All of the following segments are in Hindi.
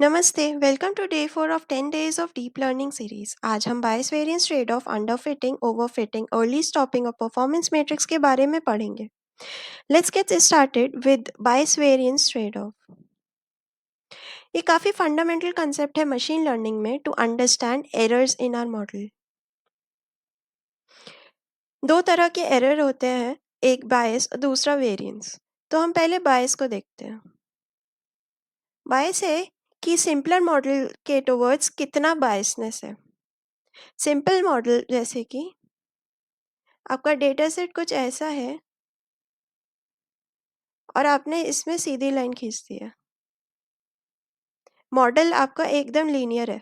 नमस्ते, welcome to day 4 of 10 days of deep learning series. आज हम bias variance trade off, underfitting, overfitting, early stopping और परफॉर्मेंस मैट्रिक्स के बारे में पढ़ेंगे। Let's get started with bias variance trade off. ये काफ़ी फंडामेंटल कंसेप्ट है मशीन लर्निंग में to understand errors in our model. दो तरह के एरर होते हैं, एक बायस और दूसरा वेरिएंस। तो हम पहले बायस को देखते हैं। बायस है कि सिंपलर मॉडल के टुवर्ड्स कितना बायसनेस है। सिंपल मॉडल जैसे कि आपका डेटा सेट कुछ ऐसा है और आपने इसमें सीधी लाइन खींच दी है। मॉडल आपका एकदम लीनियर है,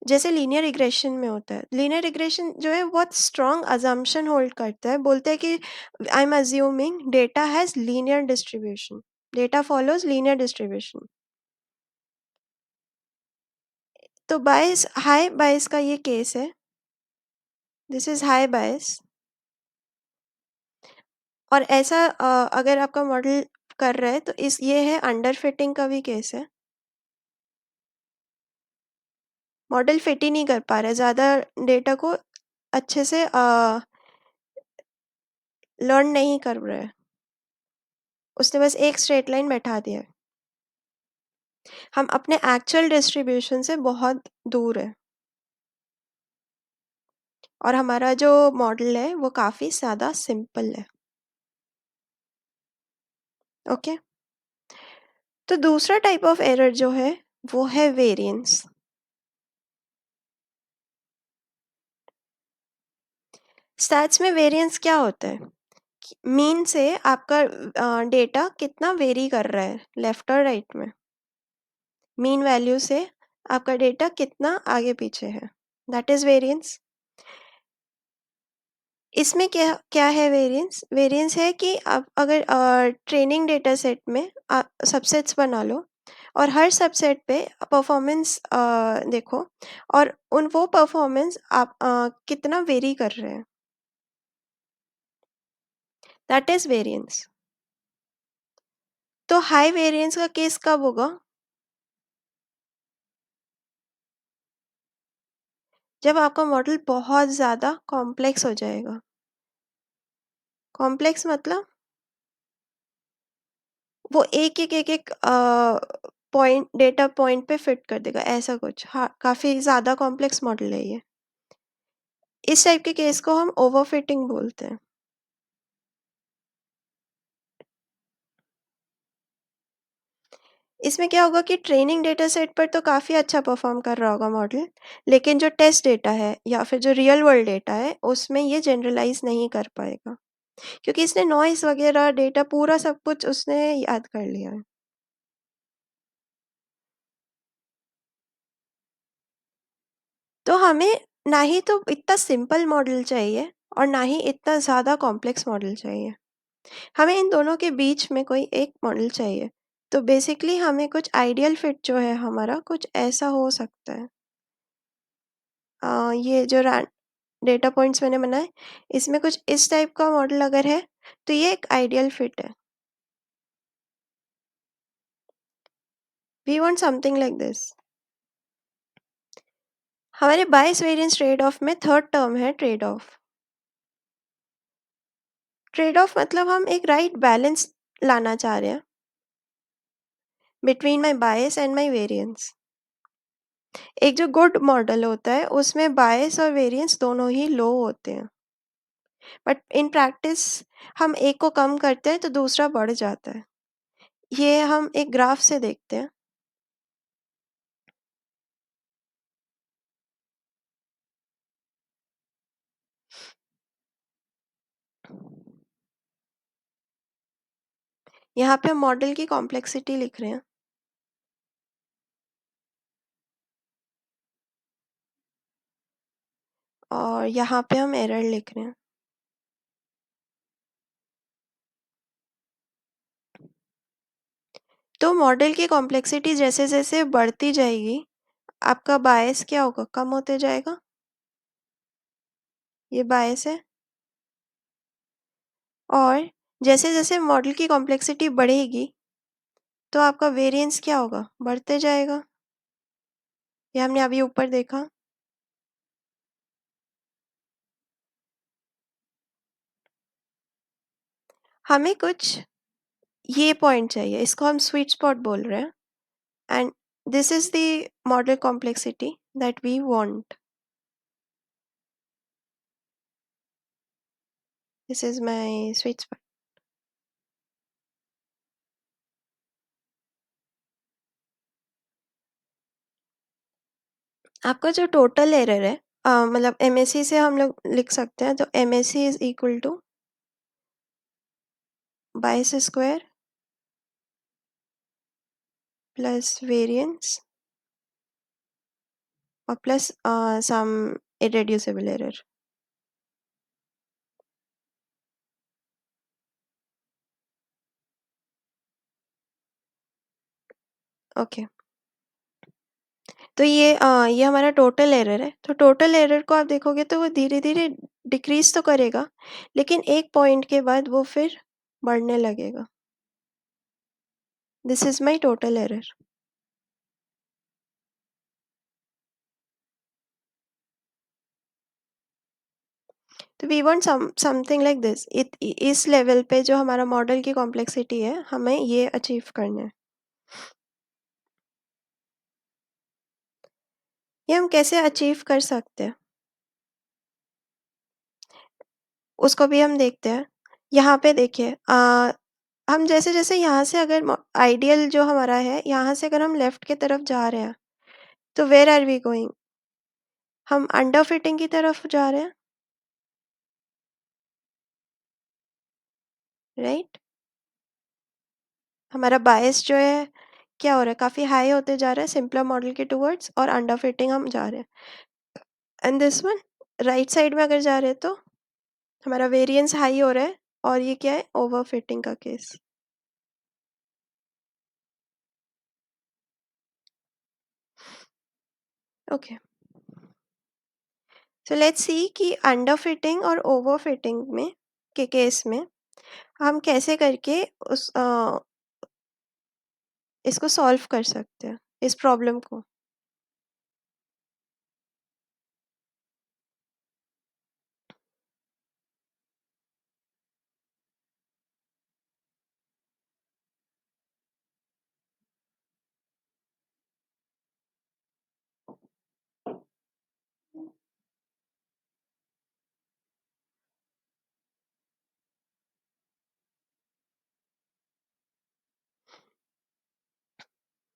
जैसे लीनियर रिग्रेशन में होता है। लीनियर रिग्रेशन जो है बहुत स्ट्रॉन्ग अजम्पशन होल्ड करता है, बोलते हैं कि I am assuming data has linear distribution, data follows linear distribution. तो बायस, हाई बायस का ये केस है, दिस इज हाई बायस। और ऐसा अगर आपका मॉडल कर रहा है तो इस ये है अंडर फिटिंग का भी केस है। मॉडल फिट ही नहीं कर पा रहा है, ज़्यादा डेटा को अच्छे से लर्न नहीं कर रहा है, उसने बस एक स्ट्रेट लाइन बैठा दिया है। हम अपने एक्चुअल डिस्ट्रीब्यूशन से बहुत दूर है और हमारा जो मॉडल है वो काफ़ी ज़्यादा सिंपल है। ओके, तो दूसरा टाइप ऑफ एरर जो है वो है वेरिएंस। स्टैट्स में वेरिएंस क्या होता है? मीन से आपका डेटा कितना वेरी कर रहा है लेफ्ट और राइट में। मीन वैल्यू से आपका डेटा कितना आगे पीछे है, दैट इज वेरिएंस। इसमें क्या क्या है वेरिएंस? वेरिएंस है कि आप अगर ट्रेनिंग डेटा सेट में सबसेट्स बना लो और हर सबसेट पे परफॉर्मेंस देखो और वो परफॉर्मेंस आप कितना वेरी कर रहे हैं, दैट इज वेरिएंस। तो हाई वेरिएंस का केस कब होगा? जब आपका मॉडल बहुत ज़्यादा कॉम्प्लेक्स हो जाएगा। कॉम्प्लेक्स मतलब वो एक पॉइंट, डेटा पॉइंट पे फिट कर देगा, ऐसा कुछ। हाँ, काफ़ी ज़्यादा कॉम्प्लेक्स मॉडल है ये। इस टाइप के केस को हम ओवरफिटिंग बोलते हैं। इसमें क्या होगा कि ट्रेनिंग डेटा सेट पर तो काफ़ी अच्छा परफॉर्म कर रहा होगा मॉडल, लेकिन जो टेस्ट डेटा है या फिर जो रियल वर्ल्ड डेटा है उसमें ये जनरलाइज नहीं कर पाएगा, क्योंकि इसने नॉइस वगैरह डेटा पूरा सब कुछ उसने याद कर लिया है। तो हमें ना ही तो इतना सिंपल मॉडल चाहिए और ना ही इतना ज़्यादा कॉम्प्लेक्स मॉडल चाहिए। हमें इन दोनों के बीच में कोई एक मॉडल चाहिए। तो बेसिकली हमें कुछ आइडियल फिट जो है हमारा कुछ ऐसा हो सकता है। ये जो डेटा पॉइंट्स मैंने बनाए, इसमें कुछ इस टाइप का मॉडल अगर है तो ये एक आइडियल फिट है। We want something like this. हमारे बायस वेरिएंस ट्रेड ऑफ में थर्ड टर्म है ट्रेड ऑफ। ट्रेड ऑफ मतलब हम एक राइट बैलेंस लाना चाह रहे हैं between my bias and my variance. एक जो गुड मॉडल होता है उसमें बायस और वेरिएंस दोनों ही लो होते हैं, बट इन प्रैक्टिस हम एक को कम करते हैं तो दूसरा बढ़ जाता है। ये हम एक ग्राफ से देखते हैं। यहाँ पे हम मॉडल की कॉम्प्लेक्सिटी लिख रहे हैं और यहाँ पे हम एरर लिख रहे हैं। तो मॉडल की कॉम्प्लेक्सिटी जैसे जैसे बढ़ती जाएगी आपका बायस क्या होगा? कम होते जाएगा। ये बायस है। और जैसे जैसे मॉडल की कॉम्प्लेक्सिटी बढ़ेगी तो आपका वेरिएंस क्या होगा? बढ़ते जाएगा। ये हमने अभी ऊपर देखा। हमें कुछ ये पॉइंट चाहिए, इसको हम स्वीट स्पॉट बोल रहे हैं। And this is the model complexity that we want. This is my sweet spot. आपका जो टोटल एरर है, मतलब एमएससी से हम लोग लिख सकते हैं, तो MSE is equal to bias square plus variance और plus some irreducible error. Okay, तो ये हमारा टोटल एरर है। तो टोटल एरर को आप देखोगे तो वो धीरे धीरे डिक्रीज तो करेगा, लेकिन एक पॉइंट के बाद वो फिर बढ़ने लगेगा। This is my total error. तो we want something like this. इस लेवल पे जो हमारा मॉडल की कॉम्प्लेक्सिटी है, हमें ये अचीव करना है। ये हम कैसे अचीव कर सकते हैं, उसको भी हम देखते हैं। यहाँ पे देखिए, हम जैसे जैसे यहाँ से अगर आइडियल जो हमारा है, यहाँ से अगर हम लेफ्ट की तरफ जा रहे हैं, तो वेयर आर वी गोइंग? हम अंडर फिटिंग की तरफ जा रहे हैं, राइट? हमारा बायस जो है क्या हो रहा है, काफ़ी हाई होते जा रहा है सिंपलर मॉडल के टुवर्ड्स, और अंडर फिटिंग हम जा रहे हैं। And this one right side में अगर जा रहे हैं, तो हमारा वेरिएंस हाई हो रहा है, और ये क्या है, ओवर फिटिंग का case. Okay, so let's see कि अंडर फिटिंग और ओवर फिटिंग में के केस में हम कैसे करके इसको सॉल्व कर सकते हैं, इस प्रॉब्लम को।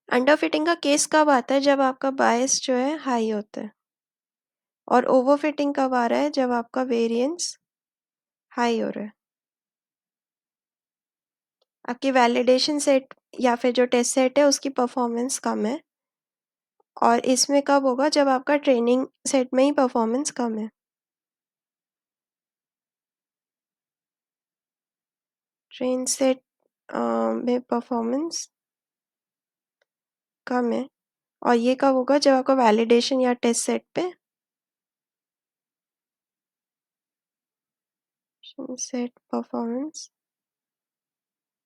अंडर फिटिंग का केस कब आता है? जब आपका बायस जो है हाई होता है। और ओवर फिटिंग कब आ रहा है? जब आपका वेरिएंस हाई हो रहा है, आपकी वैलिडेशन सेट या फिर जो टेस्ट सेट है उसकी परफॉर्मेंस कम है। और इसमें कब होगा? जब आपका ट्रेनिंग सेट में ही परफॉर्मेंस कम है। ट्रेन सेट में परफॉर्मेंस कम है, और ये कब होगा? जब आपका वैलिडेशन या टेस्ट सेट पे सेट परफॉर्मेंस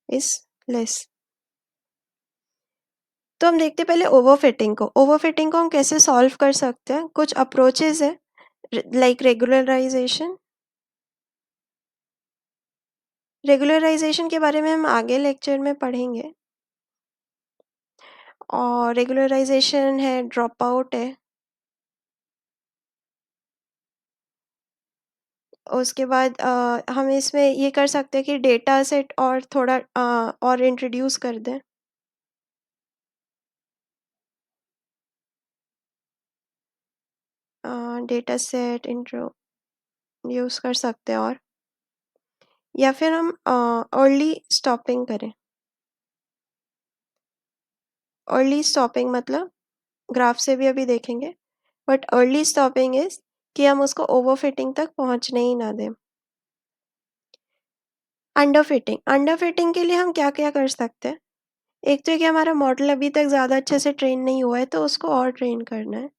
इज लेस। तो हम देखते हैं पहले ओवरफिटिंग को। ओवरफिटिंग को हम कैसे सॉल्व कर सकते हैं? कुछ अप्रोचेस है, लाइक रेगुलराइजेशन। रेगुलराइजेशन के बारे में हम आगे लेक्चर में पढ़ेंगे। और रेगुलराइजेशन है, ड्रॉप आउट है। उसके बाद हम इसमें ये कर सकते हैं कि डेटा सेट और थोड़ा और इंट्रोड्यूस कर दें। डेटा सेट इंट्रोड्यूस कर सकते हैं, और या फिर हम अर्ली स्टॉपिंग करें। अर्ली स्टॉपिंग मतलब ग्राफ से भी अभी देखेंगे, बट अर्ली स्टॉपिंग इज कि हम उसको ओवरफिटिंग तक पहुंचने ही ना दें। अंडर फिटिंग के लिए हम क्या क्या कर सकते हैं? एक तो है कि हमारा मॉडल अभी तक ज़्यादा अच्छे से ट्रेन नहीं हुआ है, तो उसको और ट्रेन करना है।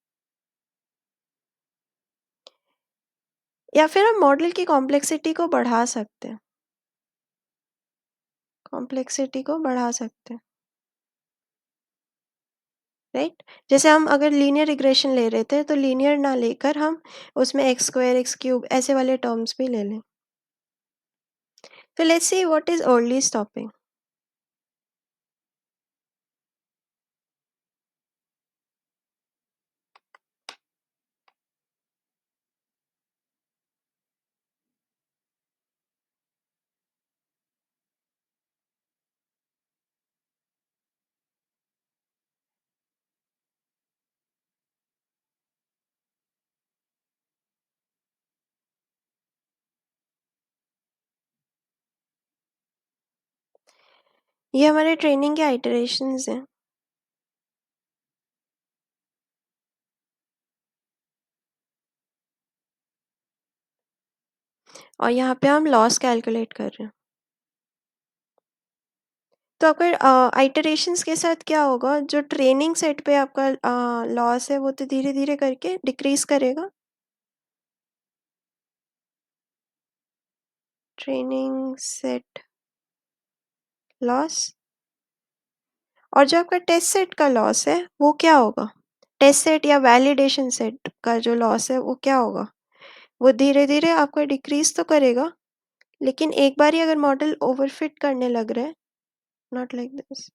या फिर हम मॉडल की कॉम्प्लेक्सिटी को बढ़ा सकते हैं। कॉम्प्लेक्सिटी को बढ़ा सकते हैं, राइट? जैसे हम अगर लीनियर रिग्रेशन ले रहे थे, तो लीनियर ना लेकर हम उसमें एक्स स्क्वायर, एक्स क्यूब ऐसे वाले टर्म्स भी ले लें। तो let's see what is early stopping. ये हमारे ट्रेनिंग के आइटरेशंस हैं। और यहाँ पे हम लॉस कैलकुलेट कर रहे हैं। तो आपका आइटरेशंस के साथ क्या होगा, जो ट्रेनिंग सेट पे आपका लॉस है वो तो धीरे धीरे करके डिक्रीज करेगा। Training set loss. और जो आपका टेस्ट सेट का लॉस है वो क्या होगा? टेस्ट सेट या वैलिडेशन सेट का जो लॉस है वो क्या होगा? वो धीरे धीरे आपको डिक्रीज तो करेगा, लेकिन एक बार ही अगर मॉडल ओवरफिट करने लग रहा है, नॉट लाइक दिस।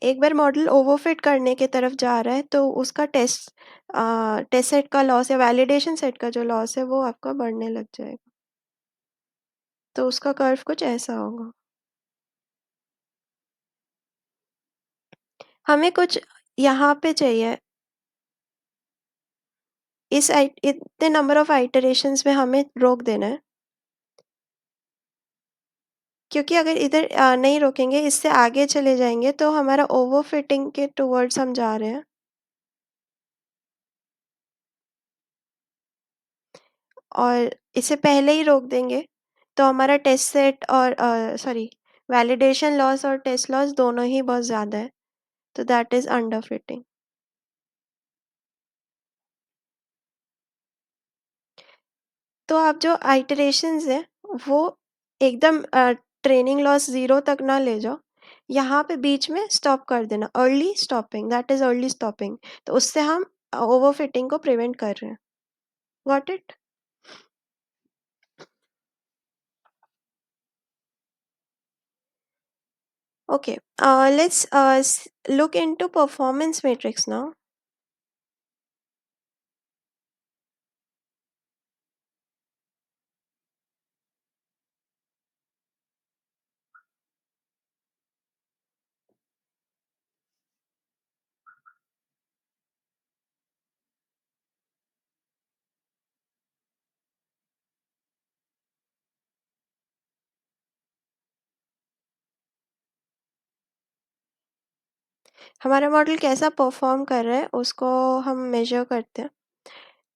एक बार मॉडल ओवरफिट करने की तरफ जा रहा है तो उसका टेस्ट सेट का लॉस या वैलिडेशन सेट का जो लॉस है वो आपका बढ़ने लग जाएगा। तो उसका कर्व कुछ ऐसा होगा। हमें कुछ यहाँ पे चाहिए, इतने नंबर ऑफ आइटरेशंस में हमें रोक देना है, क्योंकि अगर इधर नहीं रोकेंगे, इससे आगे चले जाएंगे तो हमारा ओवरफिटिंग के टुवर्ड्स हम जा रहे हैं। और इसे पहले ही रोक देंगे तो हमारा टेस्ट सेट और सॉरी वैलिडेशन लॉस और टेस्ट लॉस दोनों ही बहुत ज़्यादा है, तो दैट इज़ अंडर फिटिंग। तो आप जो आइटरेशंस हैं वो एकदम ट्रेनिंग लॉस ज़ीरो तक ना ले जाओ, यहाँ पे बीच में स्टॉप कर देना, early stopping, that is early stopping. तो उससे हम ओवरफिटिंग को प्रिवेंट कर रहे हैं। Got it? Okay, let's look into performance matrix now. हमारा मॉडल कैसा परफॉर्म कर रहा है उसको हम मेजर करते हैं।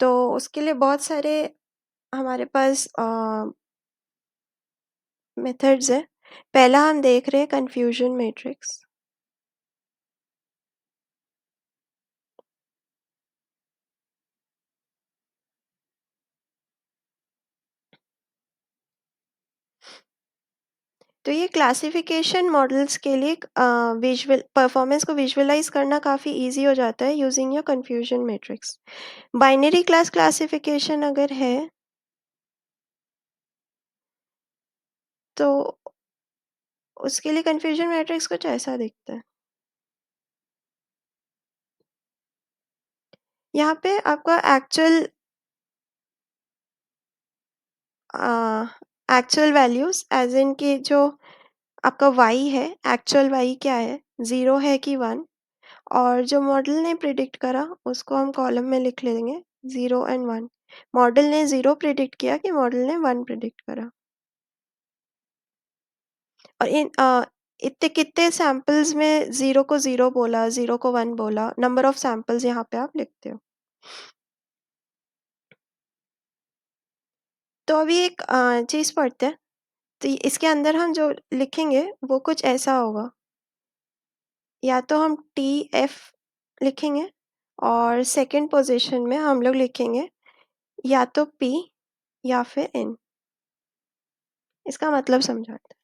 तो उसके लिए बहुत सारे हमारे पास मेथड्स हैं। पहला हम देख रहे हैं कन्फ्यूजन मैट्रिक्स। तो ये क्लासिफिकेशन मॉडल्स के लिए विजुअल परफॉर्मेंस को विजुअलाइज करना काफ़ी इजी हो जाता है using your confusion matrix. Binary class classification अगर है तो उसके लिए कन्फ्यूजन मैट्रिक्स कुछ ऐसा दिखता है। यहाँ पे आपका एक्चुअल वैल्यूज एज इन कि जो आपका y है, एक्चुअल y क्या है, 0 है कि 1, और जो मॉडल ने प्रिडिक्ट करा उसको हम कॉलम में लिख लेंगे 0 एंड 1। मॉडल ने 0 प्रिडिक्ट किया कि मॉडल ने 1 प्रिडिक्ट करा। और इतने कितने सैंपल्स में 0 को 0 बोला, 0 को 1 बोला, नंबर ऑफ सैंपल्स यहाँ पे आप लिखते हो। तो अभी एक चीज़ पढ़ते हैं। तो इसके अंदर हम जो लिखेंगे वो कुछ ऐसा होगा, या तो हम टी एफ लिखेंगे और सेकंड पोजीशन में हम लोग लिखेंगे या तो पी या फिर एन। इसका मतलब समझाते हैं।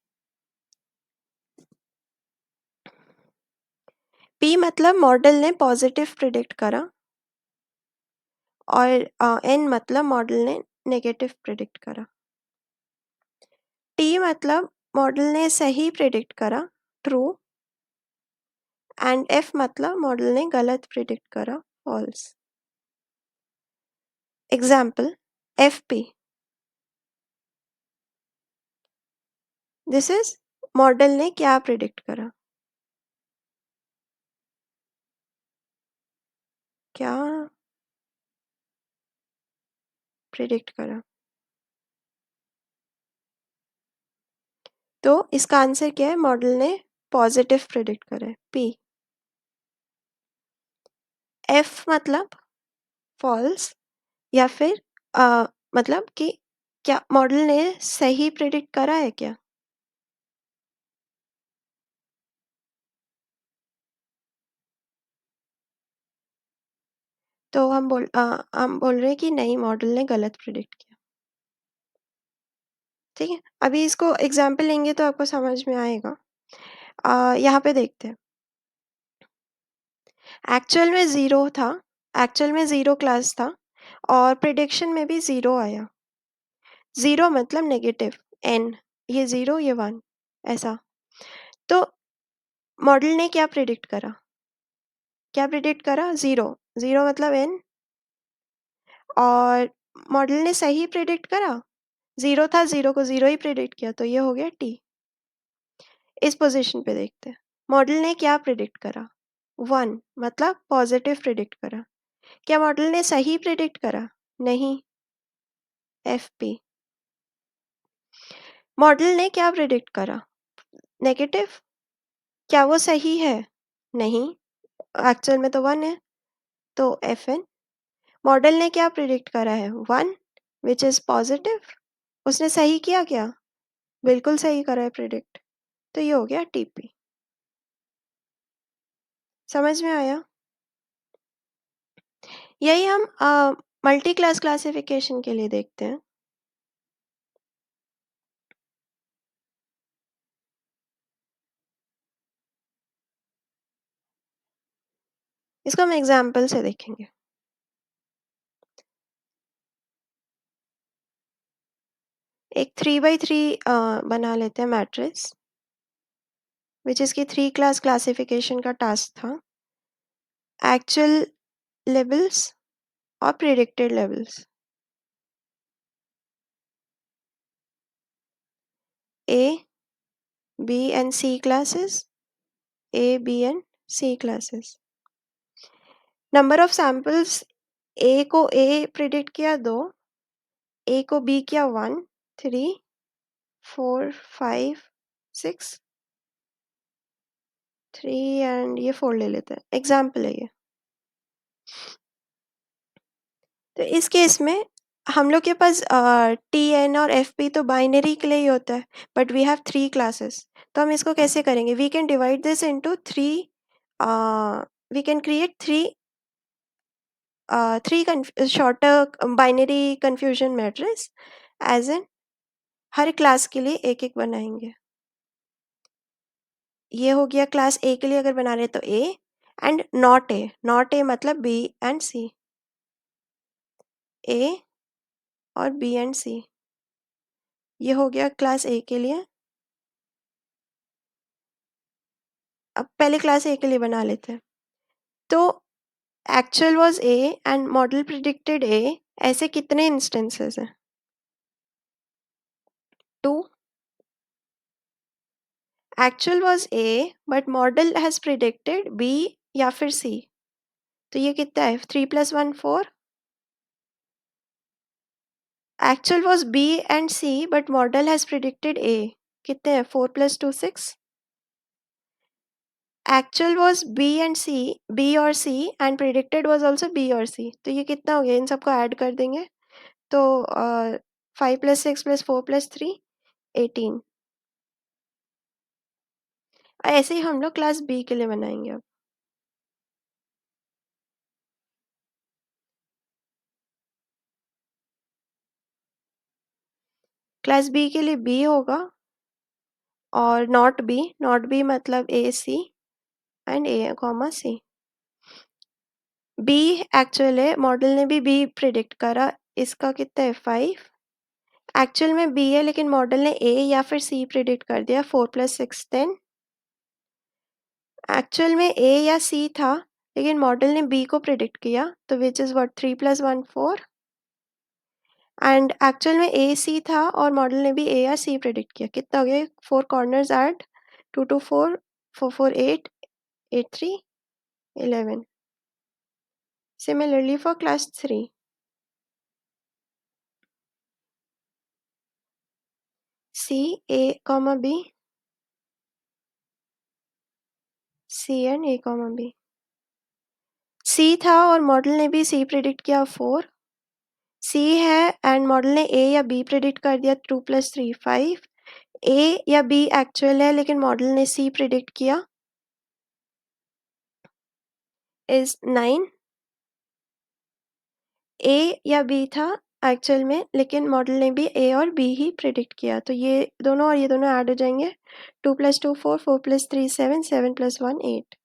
पी मतलब मॉडल ने पॉजिटिव प्रिडिक्ट करा और एन मतलब मॉडल ने नेगेटिव प्रिडिक्ट करा। टी मतलब मॉडल ने सही प्रिडिक्ट करा, ट्रू, एंड एफ मतलब मॉडल ने गलत प्रिडिक्ट करा, false. Example F P, this is model ने क्या प्रिडिक्ट करा, क्या प्रिडिक्ट करा। तो इसका आंसर क्या है, मॉडल ने पॉजिटिव प्रिडिक्ट करा है, पी। एफ मतलब फॉल्स, या फिर मतलब कि क्या मॉडल ने सही प्रिडिक्ट करा है क्या। तो हम बोल रहे हैं कि नहीं, मॉडल ने गलत प्रिडिक्ट किया। ठीक है, अभी इसको एग्जाम्पल लेंगे तो आपको समझ में आएगा। यहाँ पे देखते हैं। एक्चुअल में ज़ीरो था, एक्चुअल में ज़ीरो क्लास था और प्रिडिक्शन में भी ज़ीरो आया। ज़ीरो मतलब नेगेटिव, एन, ये ज़ीरो ये वन, ऐसा। तो मॉडल ने क्या प्रिडिक्ट करा, क्या प्रिडिक्ट करा, ज़ीरो, ज़ीरो मतलब एन, और मॉडल ने सही प्रिडिक्ट करा, ज़ीरो था, ज़ीरो को ज़ीरो ही प्रिडिक्ट किया, तो ये हो गया टी। इस पोजीशन पे देखते हैं, मॉडल ने क्या प्रिडिक्ट करा, वन मतलब पॉजिटिव प्रिडिक्ट करा। क्या मॉडल ने सही प्रिडिक्ट करा, नहीं, एफ पी। मॉडल ने क्या प्रिडिक्ट करा, नेगेटिव, क्या वो सही है, नहीं, एक्चुअल में तो वन है, तो एफ एन। मॉडल ने क्या प्रिडिक्ट करा है, वन, विच इज पॉजिटिव, उसने सही किया क्या, बिल्कुल सही करा है प्रिडिक्ट, तो ये हो गया टीपी। समझ में आया। यही हम मल्टी क्लास क्लासिफिकेशन के लिए देखते हैं। इसको हम एग्जाम्पल से देखेंगे। एक 3x3 बना लेते हैं मैट्रिक्स, विच इसकी 3 क्लास क्लासिफिकेशन का टास्क था। एक्चुअल लेवल्स और predicted labels, a b and c classes, a b and c classes. Number of samples, a को ए प्रिडिक्ट किया दो, ए को बी किया one, three, four, five, six, three and ये फोर ले लेते हैं, एग्जाम्पल है ये। तो इस केस में हम लोग के पास टी एन और एफ पी तो बाइनरी के लिए ही होता है, but we have three classes. तो हम इसको कैसे करेंगे, we can divide this into three, we can create three shorter binary confusion matrix, as in हर क्लास के लिए एक एक बनाएंगे। ये हो गया क्लास ए के लिए अगर बना रहे तो A and not a, not a मतलब बी एंड सी, ए और बी एंड सी। ये हो गया क्लास ए के लिए। अब पहले क्लास ए के लिए बना लेते हैं। तो actual was A and model predicted A, ऐसे कितने इंस्टेंसेस हैं, two. Actual was A but model has predicted B या फिर सी, तो ये कितना है, three plus one four. Actual was B and C but model has predicted A, कितने हैं, four plus two six. Actual was B and C, B और C, and predicted was also B और सी, तो ये कितना हो गया, इन सबको ऐड कर देंगे तो five plus six plus four plus three, 18। ऐसे ही हम लोग क्लास बी के लिए बनाएंगे। अब क्लास बी के लिए बी होगा और नॉट बी मतलब A C and A comma C. B actual है, मॉडल ने भी बी प्रिडिक्ट करा, इसका कितना है 5। एक्चुअल में बी है लेकिन मॉडल ने ए या फिर सी प्रिडिक्ट कर दिया, 4 + 6 10। एक्चुअल में ए या सी था लेकिन मॉडल ने बी को प्रिडिक्ट किया, तो which is what 3 + 1 4। And actual में ए सी था और मॉडल ने भी ए या सी प्रिडिक्ट किया, कितना हो गया 4 corners add 2 2 4 4 4 8 8 3 11। Similarly for class 3, C A comma B, C and A comma B। C था और मॉडल ने भी C प्रिडिक्ट किया 4। C है एंड मॉडल ने A या B प्रिडिक्ट कर दिया 2 + 3 5। A या B एक्चुअल है लेकिन मॉडल ने C प्रिडिक्ट किया इज 9। A या B था एक्चुअल में लेकिन मॉडल ने भी A और B ही प्रिडिक्ट किया, तो ये दोनों और ये दोनों ऐड हो जाएंगे, 2 + 2 4 4 + 3 7 7 + 1 8।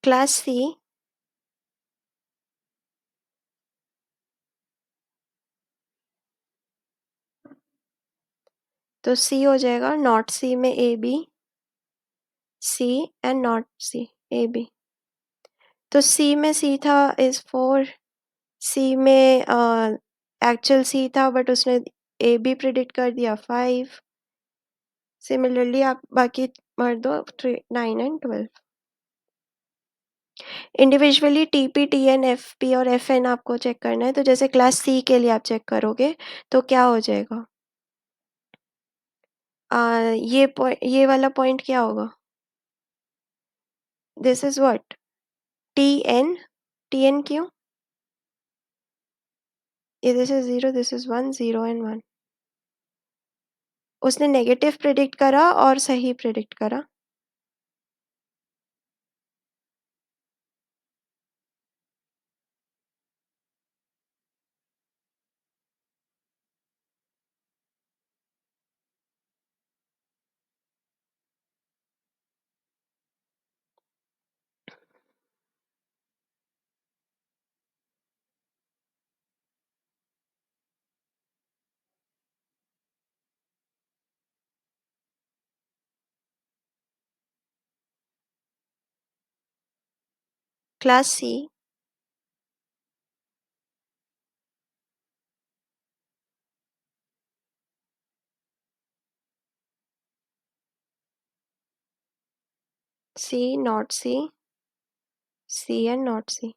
क्लास सी, तो सी हो जाएगा नॉट सी में A B, C and not C A B. तो सी में सी था इज 4। सी में एक्चुअल सी था बट उसने ए बी प्रिडिक्ट कर दिया 5। सिमिलरली आप बाकी भर दो 3 9 and 12। Individually T P T N F P और एफ एन आपको चेक करना है, तो जैसे क्लास सी के लिए आप चेक करोगे तो क्या हो जाएगा, ये वाला पॉइंट क्या होगा, this is what T N. T N क्यों, ये this is 0 this is 1 0 and 1। उसने नेगेटिव प्रिडिक्ट करा और सही प्रिडिक्ट करा। Class C, C not C, C and not C.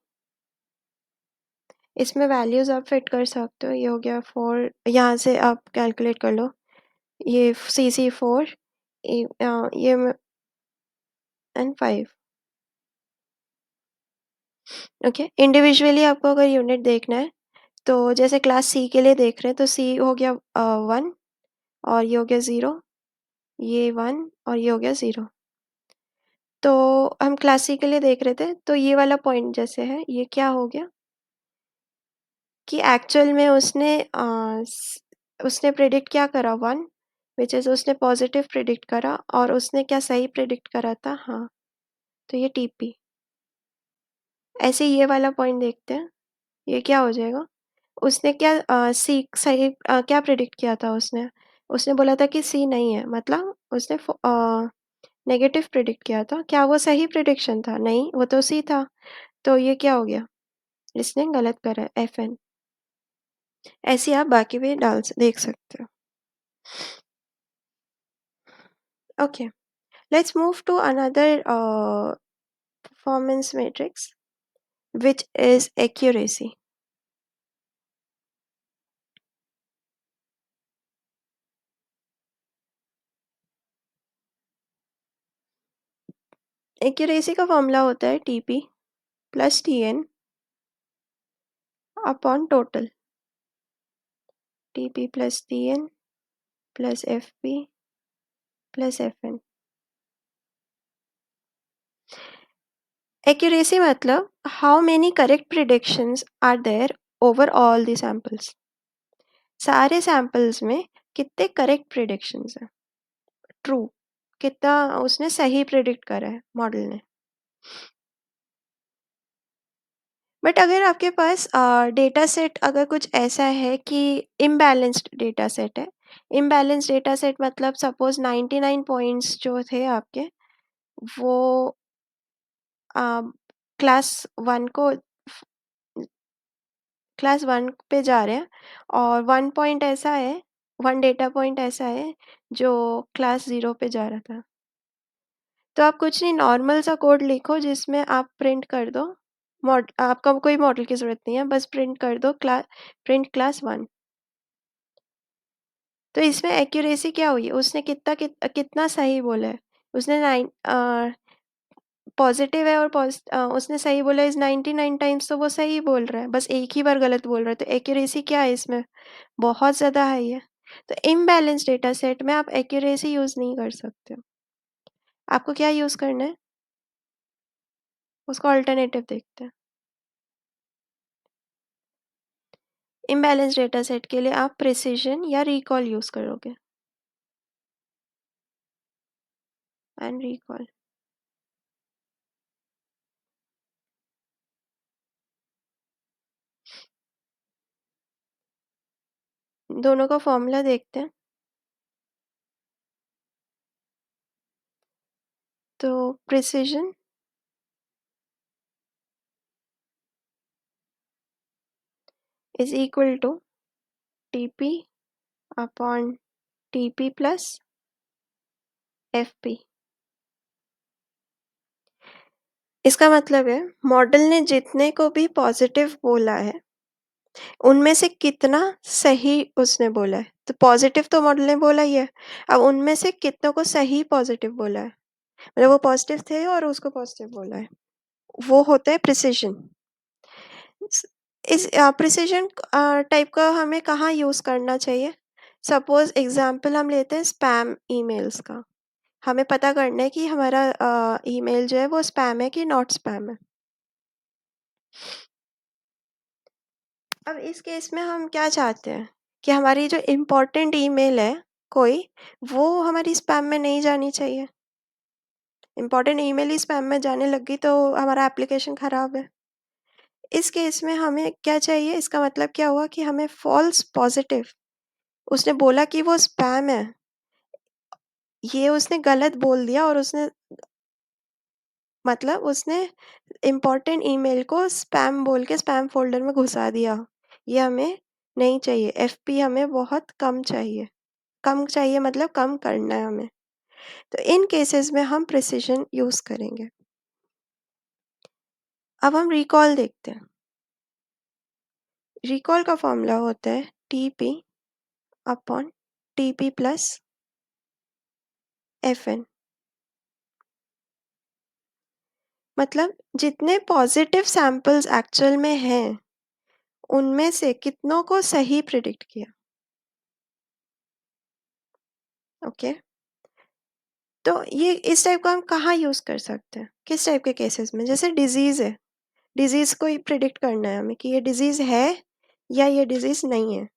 इसमें वैल्यूज आप फिट कर सकते हो, ये हो गया 4, यहाँ से आप कैलकुलेट कर लो, ये सी 4 ये एंड 5। ओके, इंडिविजुअली आपको अगर यूनिट देखना है तो जैसे क्लास सी के लिए देख रहे हैं तो सी हो गया 1 और ये हो गया 0, ये 1 और ये हो गया 0। तो हम क्लास सी के लिए देख रहे थे तो ये वाला पॉइंट जैसे है ये क्या हो गया कि एक्चुअल में उसने प्रिडिक्ट क्या करा 1, विच इज़ उसने पॉजिटिव प्रिडिक्ट करा और उसने क्या सही प्रिडिक्ट करा था, हाँ, तो ये टीपी। ऐसे ये वाला पॉइंट देखते हैं, ये क्या हो जाएगा, उसने क्या सी सही क्या प्रिडिक्ट किया था उसने, उसने बोला था कि सी नहीं है, मतलब उसने नेगेटिव प्रिडिक्ट किया था, क्या वो सही प्रिडिक्शन था, नहीं वो तो सी था, तो ये क्या हो गया, इसने गलत करा एफ एन। ऐसे आप बाकी भी देख सकते हो। Okay, let's move to another performance matrix, which is accuracy. Accuracy का फॉर्मूला होता है TP plus TN upon total. TP plus TN plus FP plus FN। Accuracy मतलब how many correct predictions are there over all the samples. सारे सैंपल्स में कितने करेक्ट प्रिडिक्शंस हैं, ट्रू, कितना उसने सही प्रिडिक्ट करा है मॉडल ने। बट अगर आपके पास डेटा सेट अगर कुछ ऐसा है कि इम्बैलेंस्ड डेटा सेट है, इम्बैलेंस्ड डेटा सेट मतलब सपोज 99 पॉइंट्स जो थे आपके वो क्लास वन को क्लास वन पे जा रहे हैं और वन डेटा पॉइंट ऐसा है जो क्लास ज़ीरो पे जा रहा था, तो आप कुछ नहीं, नॉर्मल सा कोड लिखो जिसमें आप प्रिंट कर दो, आपका कोई मॉडल की ज़रूरत नहीं है, बस प्रिंट कर दो प्रिंट क्लास वन। तो इसमें एक्यूरेसी क्या हुई, उसने कितना सही बोला है। उसने पॉजिटिव है और उसने सही बोला इज 99 टाइम्स, तो वो सही बोल रहा है, बस एक ही बार गलत बोल रहा है, तो एक्यूरेसी क्या है इसमें, बहुत ज़्यादा हाई है। तो इम्बैलेंस डेटा सेट में आप एक्यूरेसी यूज़ नहीं कर सकते हो। आपको क्या यूज़ करना है, उसका अल्टरनेटिव देखते हैं। इम्बैलेंस डेटा सेट के लिए आप प्रिसिजन या रिकॉल यूज़ करोगे, एंड रिकॉल। दोनों का फॉर्मूला देखते हैं। तो precision is equal to TP upon TP plus FP। इसका मतलब है मॉडल ने जितने को भी पॉजिटिव बोला है उनमें से कितना सही उसने बोला है। तो पॉजिटिव तो मॉडल ने बोला ही है, अब उनमें से कितनों को सही पॉजिटिव बोला है, मतलब वो पॉजिटिव थे और उसको पॉजिटिव बोला है, वो होता है प्रिसिजन। इस प्रिसिजन टाइप का हमें कहाँ यूज़ करना चाहिए। सपोज एग्जांपल हम लेते हैं स्पैम ईमेल्स का, हमें पता करना है कि हमारा ईमेल जो है वो स्पैम है कि नॉट स्पैम है। अब इस केस में हम क्या चाहते हैं कि हमारी जो इम्पोर्टेंट ईमेल है कोई, वो हमारी स्पैम में नहीं जानी चाहिए। इम्पोर्टेंट ईमेल ही स्पैम में जाने लगी तो हमारा एप्लीकेशन ख़राब है। इस केस में हमें क्या चाहिए, इसका मतलब क्या हुआ कि हमें फॉल्स पॉजिटिव, उसने बोला कि वो स्पैम है, ये उसने गलत बोल दिया और उसने मतलब उसने इम्पोर्टेंट ईमेल को स्पैम बोल के स्पैम फ़ोल्डर में घुसा दिया। ये हमें नहीं चाहिए, एफपी हमें बहुत कम चाहिए। कम चाहिए मतलब कम करना है हमें। तो इन केसेस में हम प्रिसिजन यूज़ करेंगे। अब हम रिकॉल देखते हैं। रिकॉल का फॉर्मूला होता है TP upon TP plus FN। मतलब जितने पॉजिटिव सैंपल्स एक्चुअल में हैं उनमें से कितनों को सही प्रिडिक्ट किया। ओके, तो ये इस टाइप का हम कहाँ यूज़ कर सकते हैं, किस टाइप के केसेस में, जैसे डिजीज़ है, डिजीज़ को ही प्रिडिक्ट करना है हमें कि ये डिजीज़ है या ये डिजीज़ नहीं है।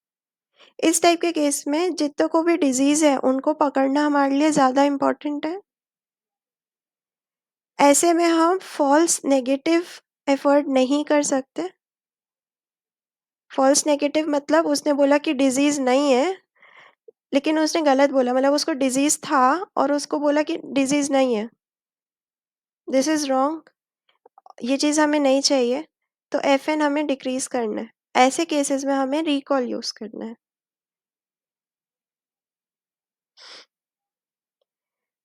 इस टाइप के केस में जितनों को भी डिजीज़ है उनको पकड़ना हमारे लिए ज़्यादा इम्पोर्टेंट है। ऐसे में हम फॉल्स नेगेटिव एफर्ट नहीं कर सकते। फॉल्स नेगेटिव मतलब उसने बोला कि डिजीज़ नहीं है, लेकिन उसने गलत बोला, मतलब उसको डिजीज़ था और उसको बोला कि डिजीज़ नहीं है। दिस इज़ रॉन्ग, ये चीज़ हमें नहीं चाहिए, तो FN हमें डिक्रीज़ करना है। ऐसे केसेस में हमें रिकॉल यूज़ करना है।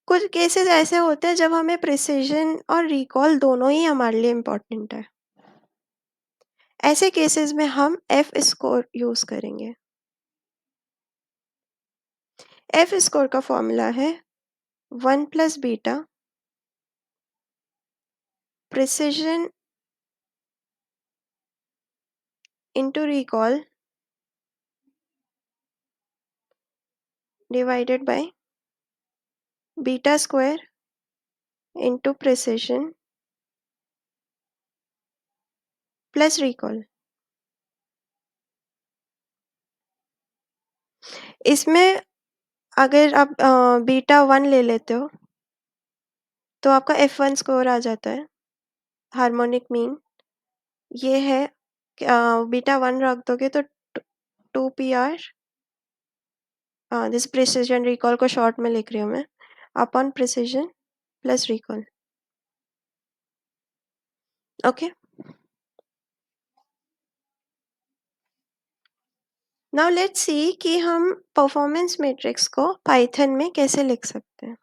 कुछ केसेस ऐसे होते हैं जब हमें प्रिसिजन और रिकॉल दोनों ही हमारे लिए इम्पोर्टेंट है। ऐसे केसेस में हम एफ स्कोर यूज़ करेंगे। एफ स्कोर का फॉर्मूला है 1 plus beta precision into recall divided by beta square into precision plus recall. इसमें अगर आप बीटा 1 ले लेते हो तो आपका F1 स्कोर आ जाता है, हार्मोनिक मीन। ये है बीटा 1 रख दोगे तो 2 PR, दिस प्रिसिजन रिकॉल को शॉर्ट में लिख रही हूँ मैं, upon precision plus recall. Okay, now let's see कि हम परफॉर्मेंस मैट्रिक्स को पाइथन में कैसे लिख सकते हैं।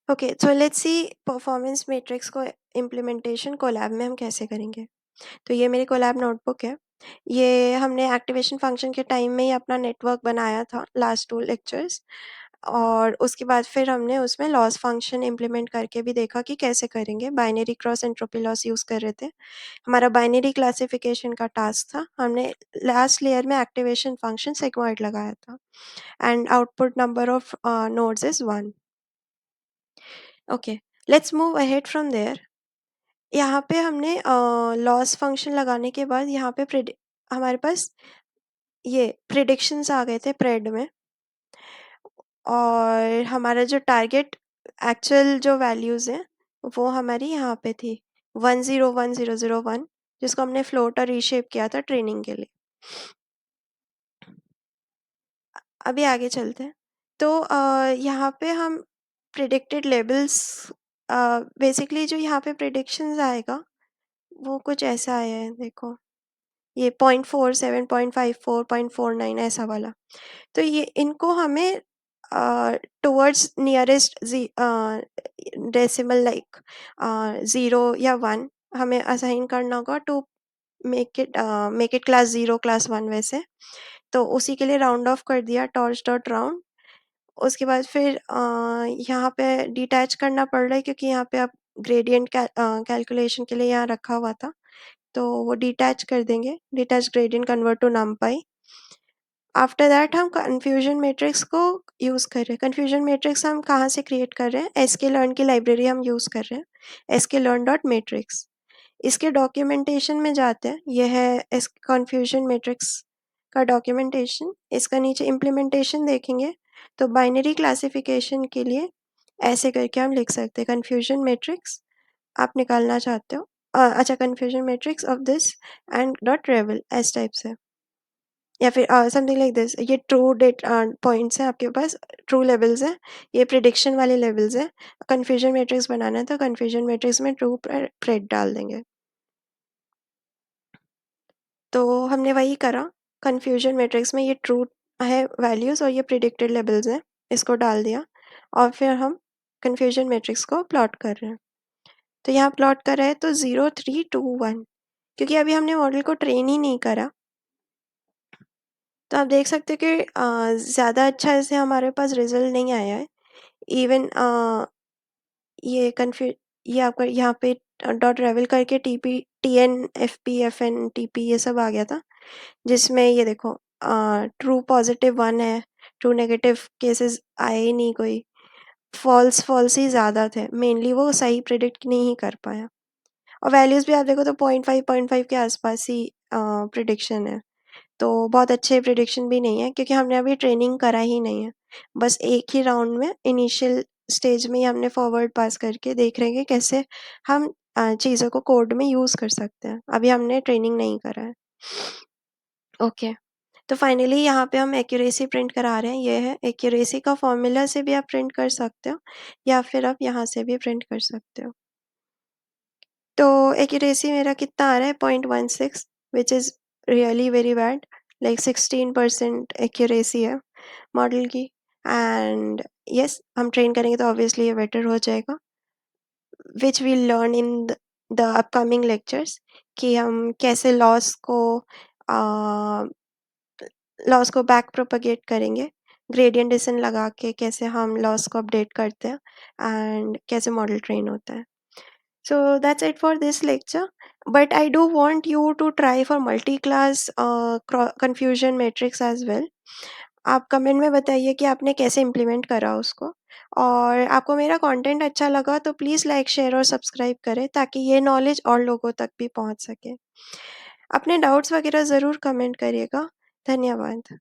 Okay, so let's see performance matrix को इम्प्लीमेंटेशन कोलैब में हम कैसे करेंगे। तो ये मेरी कोलैब नोटबुक है। ये हमने एक्टिवेशन फंक्शन के टाइम में ही अपना नेटवर्क बनाया था, लास्ट 2 लेक्चर्स, और उसके बाद फिर हमने उसमें लॉस फंक्शन इम्प्लीमेंट करके भी देखा कि कैसे करेंगे। Binary cross entropy loss use कर रहे थे। हमारा बाइनरी क्लासिफिकेशन का टास्क था। हमने लास्ट लेयर में एक्टिवेशन फंक्शन सिग्मॉइड लगाया था and output number of nodes is 1। Okay, let's move ahead from there. यहाँ पे हमने लॉस फंक्शन लगाने के बाद यहाँ पे हमारे पास ये प्रिडिक्शंस आ गए थे प्रेड में, और हमारा जो टारगेट एक्चुअल जो वैल्यूज़ हैं वो हमारी यहाँ पे थी 101001, जिसको हमने फ्लोट और रीशेप किया था ट्रेनिंग के लिए। अभी आगे चलते हैं। तो यहाँ पे हम प्रिडिक्टेड लेबल्स, बेसिकली जो यहाँ पे प्रिडिक्शंस आएगा वो कुछ ऐसा आया है, देखो ये 0.47, 0.54, 0.49 ऐसा वाला। तो ये इनको हमें टुवर्ड्स नियरेस्ट डेसिमल लाइक 0 या 1 हमें असाइन करना होगा to make it class 0 class 1 वैसे। तो उसी के लिए राउंड ऑफ कर दिया टॉर्च डॉट राउंड। उसके बाद फिर यहाँ पे डिटैच करना पड़ रहा है क्योंकि यहाँ पे आप ग्रेडियंट कैलकुलेशन के लिए यहाँ रखा हुआ था, तो वो डिटैच कर देंगे, detach gradient convert to NumPy. After that हम कन्फ्यूजन मैट्रिक्स को यूज़ कर रहे हैं। कन्फ्यूजन मैट्रिक्स हम कहाँ से क्रिएट कर रहे हैं, sklearn की लाइब्रेरी हम यूज़ कर रहे हैं, sklearn.matrix। इसके डॉक्यूमेंटेशन में जाते हैं, यह है इस कन्फ्यूजन मैट्रिक्स का डॉक्यूमेंटेशन। इसका नीचे इम्प्लीमेंटेशन देखेंगे तो बाइनरी क्लासिफिकेशन के लिए ऐसे करके हम लिख सकते हैं, कन्फ्यूजन मैट्रिक्स आप निकालना चाहते हो, अच्छा confusion matrix of this and dot ravel as type से, या फिर समथिंग लाइक दिस। ये ट्रू डेट पॉइंट्स हैं आपके पास, ट्रू लेवल्स हैं, ये प्रिडिक्शन वाले लेवल्स हैं। कन्फ्यूजन मैट्रिक्स बनाना है तो कन्फ्यूजन मैट्रिक्स में ट्रू प्रेड डाल देंगे। तो हमने वही करा, कन्फ्यूजन मैट्रिक्स में ये ट्रू है वैल्यूज़ और ये प्रिडिक्टेड लेवल्स हैं, इसको डाल दिया, और फिर हम कन्फ्यूजन मैट्रिक्स को प्लॉट कर रहे हैं। तो यहाँ प्लॉट कर रहे हैं तो 0 3 2 1, क्योंकि अभी हमने मॉडल को ट्रेन ही नहीं करा, तो आप देख सकते हो कि ज़्यादा अच्छा ऐसे हमारे पास रिजल्ट नहीं आया है। इवन ये ये आपका यहाँ पे डॉट रेवल करके TN FP FN TP ये सब आ गया था, जिसमें ये देखो ट्रू पॉजिटिव 1 है, ट्रू नेगेटिव केसेस आए ही नहीं कोई, फॉल्स ही ज़्यादा थे, मेनली वो सही प्रिडिक्ट नहीं कर पाया। और वैल्यूज़ भी आप देखो तो 0.5 के आसपास ही प्रिडिक्शन है, तो बहुत अच्छे प्रिडिक्शन भी नहीं है क्योंकि हमने अभी ट्रेनिंग करा ही नहीं है। बस एक ही राउंड में इनिशियल स्टेज में ही हमने फॉरवर्ड पास करके देख रहे हैं कि कैसे हम चीज़ों को कोड में यूज़ कर सकते हैं। अभी हमने ट्रेनिंग नहीं करा है। ओके, तो फाइनली यहाँ पे हम एक्यूरेसी प्रिंट करा रहे हैं। ये है एक्यूरेसी का फॉर्मूला, से भी आप प्रिंट कर सकते हो या फिर आप यहाँ से भी प्रिंट कर सकते हो। तो एक्यूरेसी मेरा कितना आ रहा है 0.16 which is really very bad, like 16% accuracy है मॉडल की। एंड यस, हम ट्रेन करेंगे तो ऑब्वियसली ये बेटर हो जाएगा, which we'll learn in the upcoming lectures कि हम कैसे लॉस को बैक प्रोपगेट करेंगे, ग्रेडियंट डिसेंट लगा के कैसे हम लॉस को अपडेट करते हैं एंड कैसे मॉडल ट्रेन होता है। So that's it for this lecture. But I do want you to try for multi-class confusion matrix as well. आप कमेंट में बताइए कि आपने कैसे इम्प्लीमेंट करा उसको, और आपको मेरा कंटेंट अच्छा लगा तो प्लीज़ लाइक शेयर और सब्सक्राइब करें ताकि ये नॉलेज और लोगों तक भी पहुंच सके। अपने डाउट्स वगैरह ज़रूर कमेंट करिएगा। धन्यवाद।